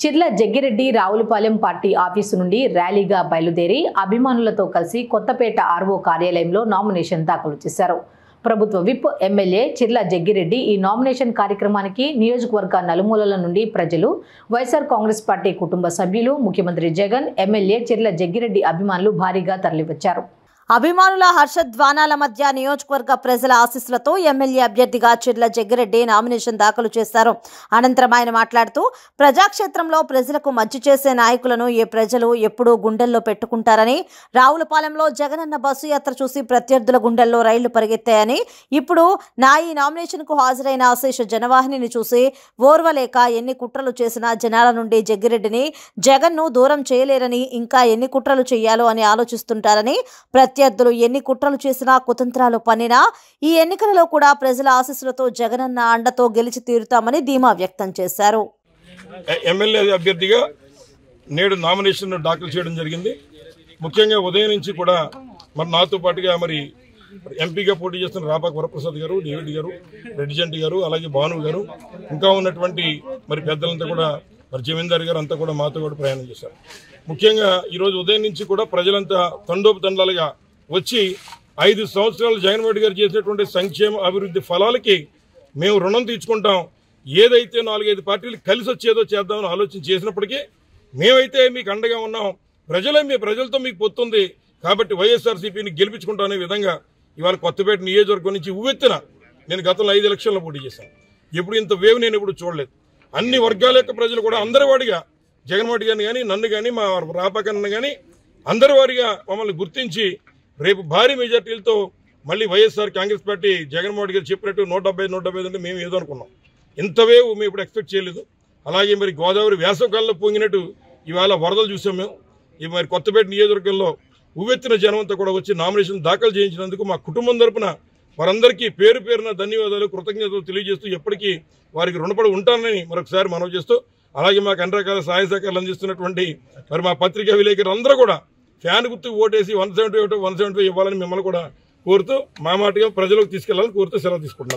Chirla Jaggi Reddy Ravulapalem party office నుండి ర్యాలీగా బయలుదేరి అభిమానులతో కలిసి కొత్తపేట ఆర్ఓ కార్యాలయంలో నామినేషన్ దాఖలు చేశారు. ప్రభుత్వ విప్ ఎమ్మెల్యే చిర్ల జగ్గిరెడ్డి ఈ నామినేషన్ కార్యక్రమానికి నియోజకవర్గ నలుమూలల నుండి ప్రజలు, వైఎస్ఆర్ కాంగ్రెస్ పార్టీ కుటుంబ సభ్యులు, ముఖ్యమంత్రి జగన్, ఎమ్మెల్యే చిర్ల జగ్గిరెడ్డి అభిమానులు భారీగా తరలివచ్చారు. అభిమానుల హర్షధ్వానాల మధ్య నియోజకవర్గ ప్రజల ఆశీస్సులతో ఎమ్మెల్యే అభ్యర్థిగా చిర్ల జగ్గిరెడ్డి నామినేషన్ దాఖలు చేశారు. అనంతరం ఆయన మాట్లాడుతూ ప్రజాక్షేత్రంలో ప్రజలకు మంచి చేసే నాయకులను ప్రజలు ఎప్పుడూ గుండెల్లో పెట్టుకుంటారని, రావులపాలెంలో జగనన్న బస్సు యాత్ర చూసి ప్రత్యర్థుల గుండెల్లో రైళ్లు పరిగెత్తాయని, ఇప్పుడు నా ఈ నామినేషన్కు హాజరైన అశేష జనవాహినిని చూసి ఓర్వలేక ఎన్ని కుట్రలు చేసినా జనాల నుండి జగ్గిరెడ్డిని, జగన్ను దూరం చేయలేరని, ఇంకా ఎన్ని కుట్రలు చేయాలో అని ఆలోచిస్తుంటారని, ప్రత్యర్థులు ఎన్ని కుట్రలు చేసినా, కుతంత్రాలు పన్నినా ఈ ఎన్నికలలో కూడా ప్రజల ఆశీస్సులతో జగనన్న అండతో గెలిచి తీరుతామని ధీమా వ్యక్తం చేశారు. ఎమ్మెల్యే అభ్యర్థిగా నేడు నామినేషన్ దాఖలు చేయడం జరిగింది. ముఖ్యంగా ఉదయం నుంచి కూడా నాతో పాటుగా ఎంపీగా పోటీ చేస్తున్న రాపాక వరప్రసాద్ గారు, డేవిడ్ గారు, రెడ్డిజెంట్ గారు, అలాగే భాను గారు, ఇంకా ఉన్నటువంటి పెద్దలంతా కూడా జమీందార్ గారు అంతా కూడా మాతో కూడా ప్రయాణం చేశారు. ముఖ్యంగా ఈరోజు ఉదయం నుంచి కూడా ప్రజలంతా తండోపతండాలుగా వచ్చి 5 సంవత్సరాలు జగన్మోహన్ రెడ్డి గారు చేసినటువంటి సంక్షేమ అభివృద్ధి ఫలాలకి మేము రుణం తీర్చుకుంటాం, ఏదైతే 4-5 పార్టీలు కలిసి వచ్చేదో చేద్దామని ఆలోచన చేసినప్పటికీ మేమైతే మీకు అండగా ఉన్నాం, ప్రజలతో మీకు పొత్తుంది కాబట్టి వైఎస్ఆర్సీపీని గెలిపించుకుంటాం అనే విధంగా ఇవాళ కొత్తపేట నియోజకవర్గం నుంచి ఉవ్వెత్తున నేను గతంలో 5 ఎలక్షన్లో పోటీ చేశాను. ఎప్పుడు ఇంత వేవ్ నేను ఎప్పుడు చూడలేదు. అన్ని వర్గాల యొక్క ప్రజలు కూడా అందరి వాడిగా జగన్మోహన్ రెడ్డి గారిని కానీ, నన్ను కానీ, మా రాపాకన్న కానీ అందరి వారిగా మమ్మల్ని గుర్తించి రేపు భారీ మెజార్టీలతో మళ్ళీ వైఎస్ఆర్ కాంగ్రెస్ పార్టీ జగన్మోహన్ రెడ్డి గారు చెప్పినట్టు 175 అంటే మేము ఏదో అనుకున్నాం. ఇంత వేవ్ మేము ఇప్పుడు ఎక్స్పెక్ట్ చేయలేదు. అలాగే గోదావరి వేసవకాలంలో పొంగినట్టు ఇవాళ వరదలు చూసాం మేము. కొత్తపేట నియోజకవర్గంలో ఉవ్వెత్తిన జనమంతా కూడా వచ్చి నామినేషన్ దాఖలు చేయించినందుకు మా కుటుంబం తరపున వారందరికీ పేరు పేరున ధన్యవాదాలు, కృతజ్ఞతలు తెలియజేస్తూ ఎప్పటికీ వారికి రుణపడి ఉంటానని మరొకసారి మనవి చేస్తూ, అలాగే మాకు అన్ని రకాల సహాయ సహకారాలు అందిస్తున్నటువంటి మా పత్రికా విలేకరులు అందరూ కూడా ఫ్యాన్ గుర్తుకు ఓటేసి 175 ఇవ్వాలని మిమ్మల్ని కూడా కోరుతూ మా మాటగా ప్రజలకు తీసుకెళ్లాలని కోరుతూ సెలవు తీసుకుంటున్నాను.